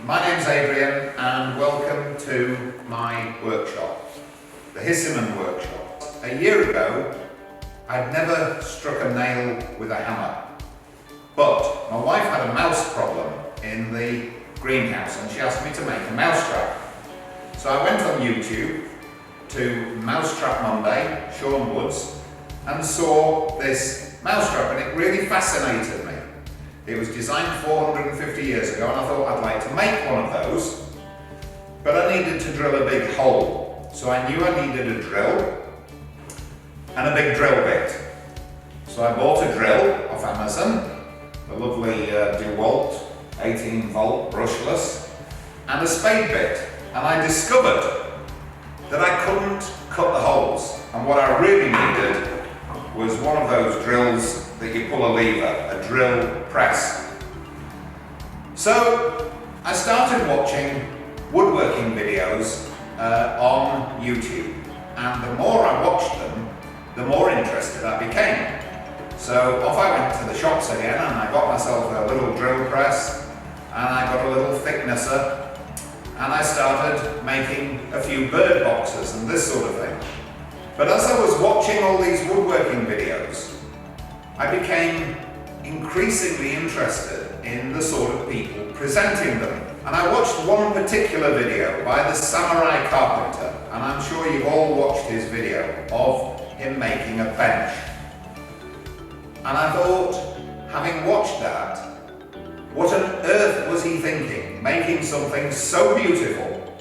My name's Adrian and welcome to my workshop, the Hisseman workshop. A year ago, I'd never struck a nail with a hammer, but my wife had a mouse problem in the greenhouse and she asked me to make a mousetrap. So I went on YouTube to Mousetrap Monday, Sean Woods, and saw this mousetrap and it really fascinated me. It was designed 450 years ago and I thought I'd like to make one of those, but I needed to drill a big hole. So I knew I needed a drill and a big drill bit. So I bought a drill off Amazon, a lovely DeWalt 18 volt brushless, and a spade bit. And I discovered that I couldn't cut the holes. And what I really needed was one of those drills that you pull a lever, a drill press. So I started watching woodworking videos on YouTube, and the more I watched them, the more interested I became. So off I went to the shops again and I got myself a little drill press and I got a little thicknesser and I started making a few bird boxes and this sort of thing. But as I was watching all these woodworking videos, I became increasingly interested in the sort of people presenting them. And I watched one particular video by the samurai carpenter, and I'm sure you've all watched his video of him making a bench. And I thought, having watched that, what on earth was he thinking, making something so beautiful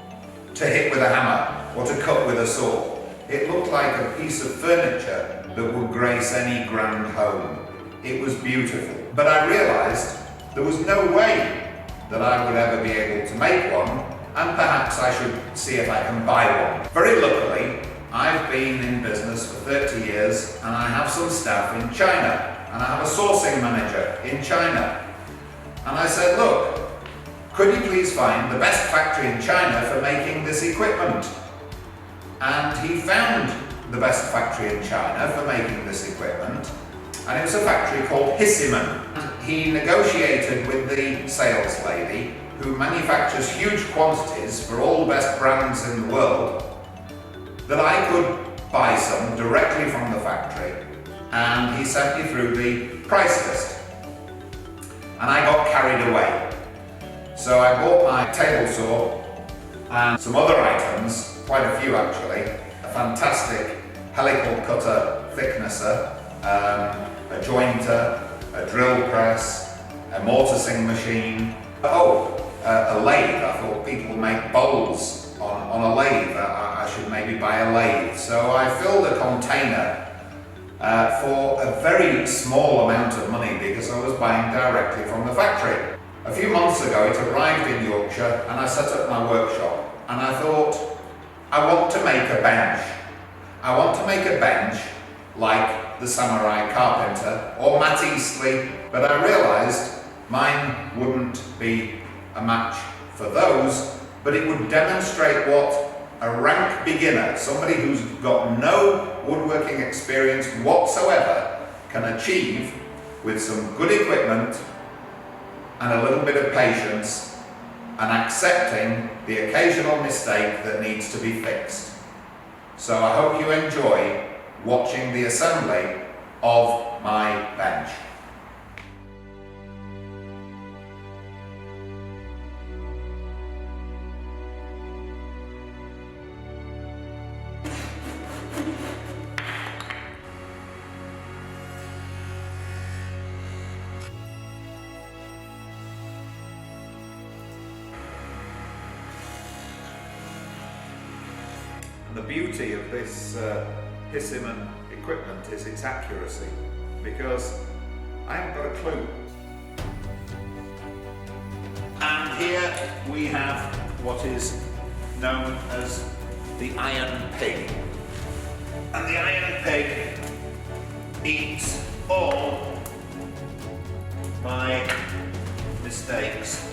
to hit with a hammer or to cut with a saw? It looked like a piece of furniture that would grace any grand home. It was beautiful. But I realised there was no way that I would ever be able to make one, and perhaps I should see if I can buy one. Very luckily, I've been in business for 30 years and I have some staff in China, and I have a sourcing manager in China. And I said, look, could you please find the best factory in China for making this equipment? And he found the best factory in China for making this equipment, and it was a factory called Hisseman. He negotiated with the sales lady who manufactures huge quantities for all the best brands in the world that I could buy some directly from the factory, and he sent me through the price list. And I got carried away. So I bought my table saw and some other items, quite a few actually, a fantastic helical cutter thicknesser, a jointer, a drill press, a mortising machine. A lathe. I thought people make bowls on a lathe. I should maybe buy a lathe. So I filled a container for a very small amount of money because I was buying directly from the factory. A few months ago it arrived in Yorkshire and I set up my workshop and I thought, I want to make a bench. I want to make a bench like the samurai carpenter or Matt Eastley, but I realised mine wouldn't be a match for those, but it would demonstrate what a rank beginner, somebody who's got no woodworking experience whatsoever, can achieve with some good equipment and a little bit of patience and accepting the occasional mistake that needs to be fixed. So I hope you enjoy watching the assembly of my bench. And the beauty of this Hisseman equipment is its accuracy, because I haven't got a clue. And here we have what is known as the iron pig. And the iron pig eats all my mistakes.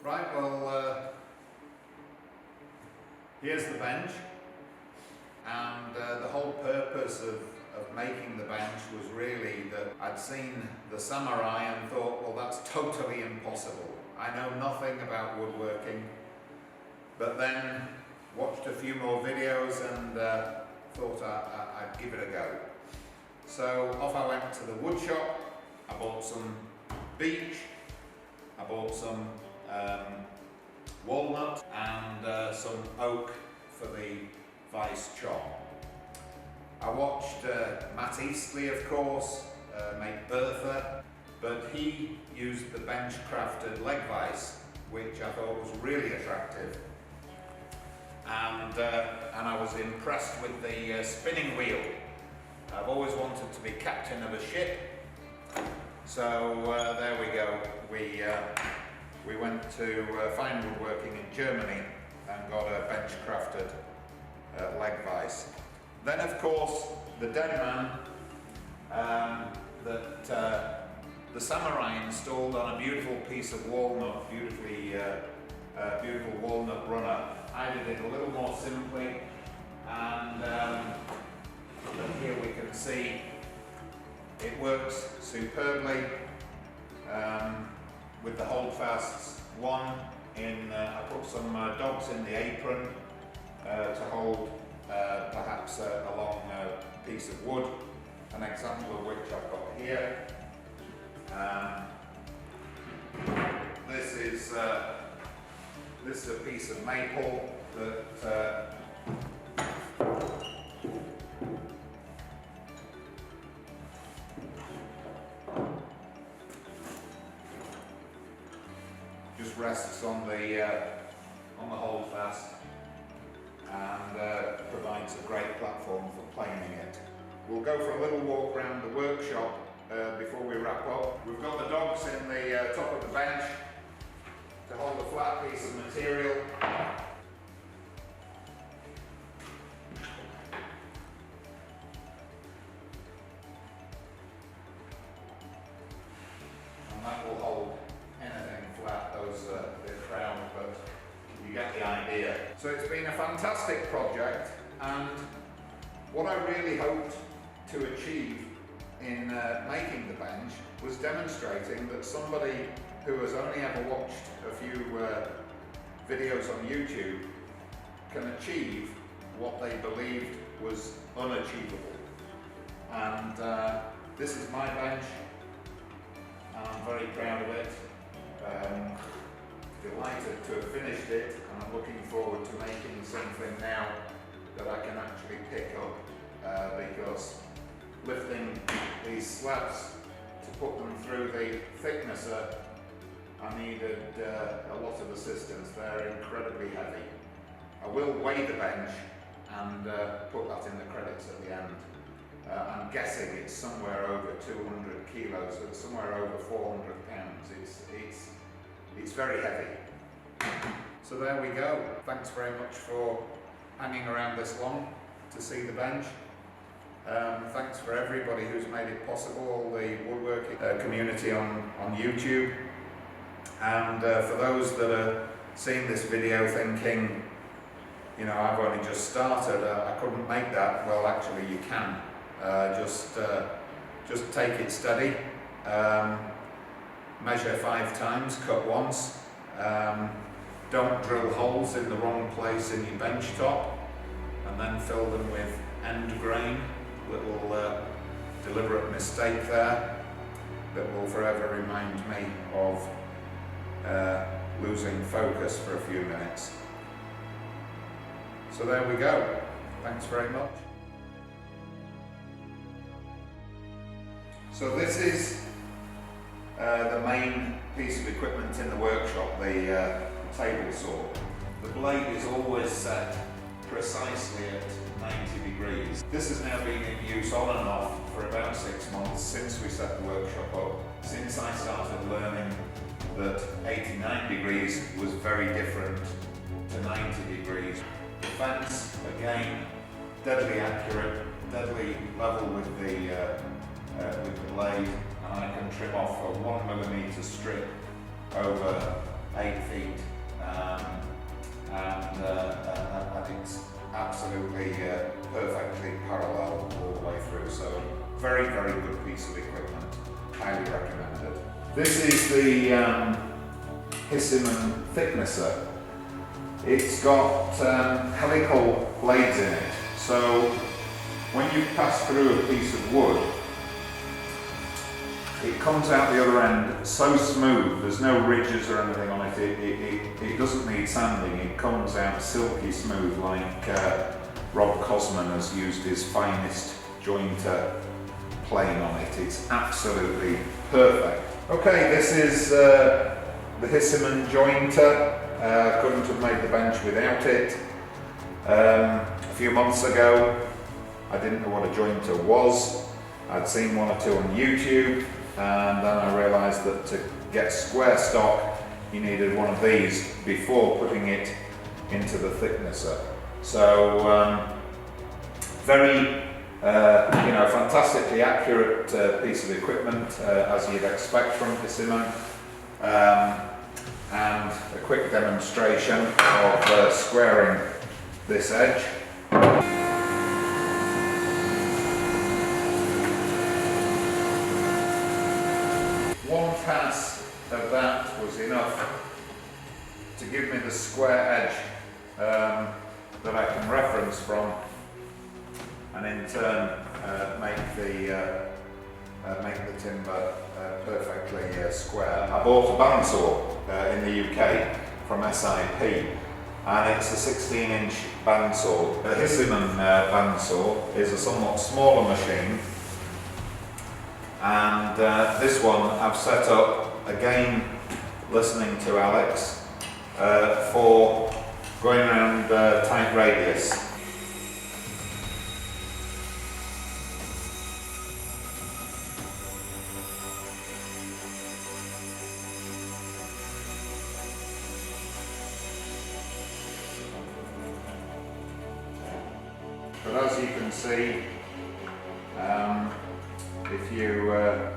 Right, well, here's the bench, and the whole purpose of making the bench was really that I'd seen the samurai and thought, well, that's totally impossible. I know nothing about woodworking, but then watched a few more videos and thought I'd give it a go. So off I went to the wood shop. I bought some beech, I bought some walnut and some oak for the vice chop. I watched Matt Eastley, of course, make Bertha, but he used the bench crafted leg vise, which I thought was really attractive. And I was impressed with the spinning wheel. I've always wanted to be captain of a ship, so there we go. We went to Fine Woodworking in Germany and got a bench crafted leg vise. Then, of course, the dead man that the samurai installed on a beautiful piece of walnut, beautiful walnut runner. I did it a little more simply, and here we can see it works superbly with the holdfasts. I put some dogs in the apron to hold perhaps a long piece of wood, an example of which I've got here. This is a piece of maple that just rests on the holdfast and provides a great platform for planing it. We'll go for a little walk around the workshop before we wrap up. We've got the dogs in the top of the bench to hold a flat piece of material. And that will hold anything flat. Those are a bit round, but you get the idea. So it's been a fantastic project, and what I really hoped to achieve in making the bench was demonstrating that somebody who has only ever watched a few videos on YouTube can achieve what they believed was unachievable. And this is my bench, and I'm very proud of it. Delighted to have finished it, and I'm looking forward to making something now that I can actually pick up, because lifting these slabs to put them through the thicknesser, I needed a lot of assistance. They're incredibly heavy. I will weigh the bench and put that in the credits at the end. I'm guessing it's somewhere over 200 kilos, so it's somewhere over 400 pounds. It's very heavy. So there we go. Thanks very much for hanging around this long to see the bench. Thanks for everybody who's made it possible, all the woodworking community on YouTube. And for those that are seeing this video thinking, you know, I've only just started, I couldn't make that. Well, actually you can. Just take it steady. Measure 5 times, cut once. Don't drill holes in the wrong place in your bench top, and then fill them with end grain. Little deliberate mistake there that will forever remind me of losing focus for a few minutes. So there we go. Thanks very much. So this is the main piece of equipment in the workshop, the table saw. The blade is always set precisely at 90 degrees. This has now been in use on and off for about 6 months since we set the workshop up, since I started learning that 89 degrees was very different to 90 degrees. The fence, again, deadly accurate, deadly level with the blade, and I can trim off a 1mm strip over 8 feet, and it's absolutely perfectly parallel all the way through. So very, very good piece of equipment. Highly recommended. This is the Hisseman thicknesser. It's got helical blades in it, so when you pass through a piece of wood, it comes out the other end so smooth, there's no ridges or anything on it. It doesn't need sanding, it comes out silky smooth, like Rob Cosman has used his finest jointer plane on it. It's absolutely perfect. Okay, this is the Hisseman jointer. Couldn't have made the bench without it. A few months ago, I didn't know what a jointer was. I'd seen one or two on YouTube, and then I realised that to get square stock, you needed one of these before putting it into the thicknesser. So, very, fantastically accurate piece of equipment, as you'd expect from Hisseman. And a quick demonstration of squaring this edge. One pass of that was enough to give me the square edge that I can reference from, and in turn make the timber perfectly square. I bought a bandsaw in the UK from SIP, and it's a 16-inch bandsaw. The Hisseman bandsaw is a somewhat smaller machine, and this one I've set up, again listening to Alex, for going around tight radius. But as you can see,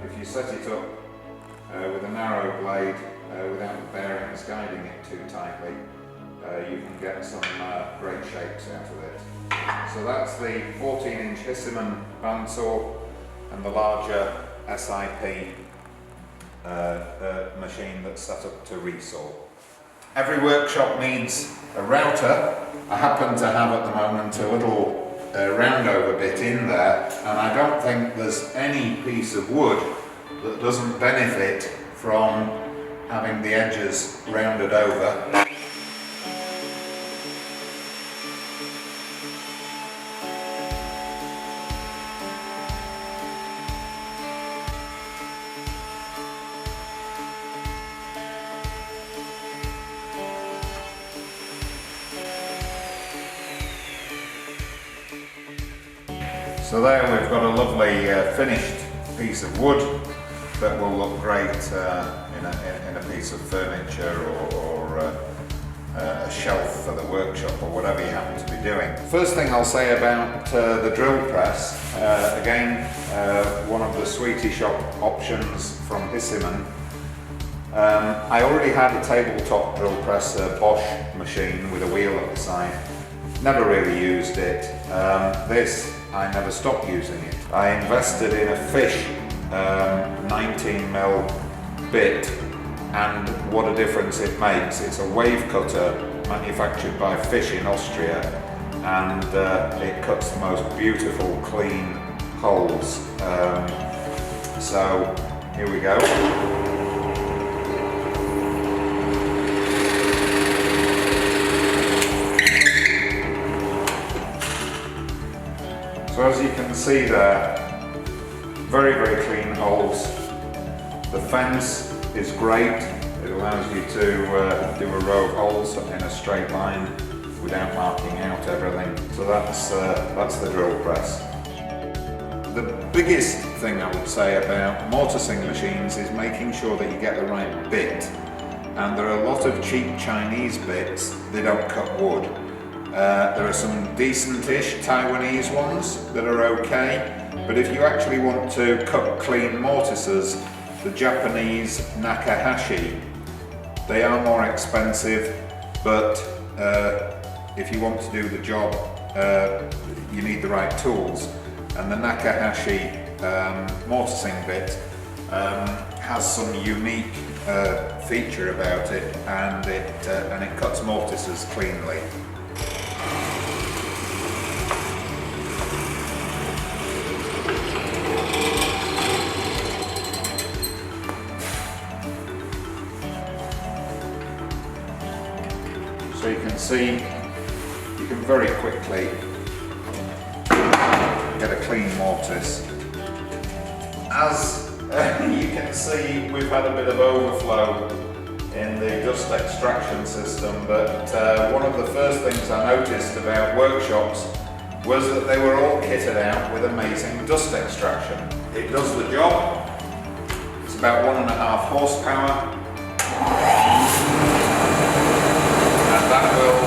if you set it up with a narrow blade without the bearings guiding it too tightly, you can get some great shapes out of it. So that's the 14-inch Hisseman bandsaw and the larger SIP machine that's set up to resaw. Every workshop needs a router. I happen to have at the moment a little roundover bit in there, and I don't think there's any piece of wood that doesn't benefit from having the edges rounded over. So there we've got a lovely finished piece of wood that will look great in a piece of furniture or a shelf for the workshop or whatever you happen to be doing. First thing I'll say about the drill press, again one of the sweetie shop options from Hisseman. I already had a tabletop drill press, a Bosch machine with a wheel at the side. Never really used it. This, I never stopped using it. I invested in a Fish 19mm bit, and what a difference it makes. It's a wave cutter manufactured by Fish in Austria, and it cuts the most beautiful clean holes. So here we go. So as you can see there, very, very clean holes. The fence is great. It allows you to do a row of holes in a straight line without marking out everything. So that's the drill press. The biggest thing I would say about mortising machines is making sure that you get the right bit. And there are a lot of cheap Chinese bits, they don't cut wood. There are some decent-ish Taiwanese ones that are okay, but if you actually want to cut clean mortises, the Japanese Nakahashi They are more expensive, but if you want to do the job, you need the right tools. And the Nakahashi mortising bit has some unique feature about it, and it cuts mortises cleanly. So you can see, you can very quickly get a clean mortise. As you can see, we've had a bit of overflow in the dust extraction system, but one of the first things I noticed about workshops was that they were all kitted out with amazing dust extraction. It does the job. It's about 1.5 horsepower. And that will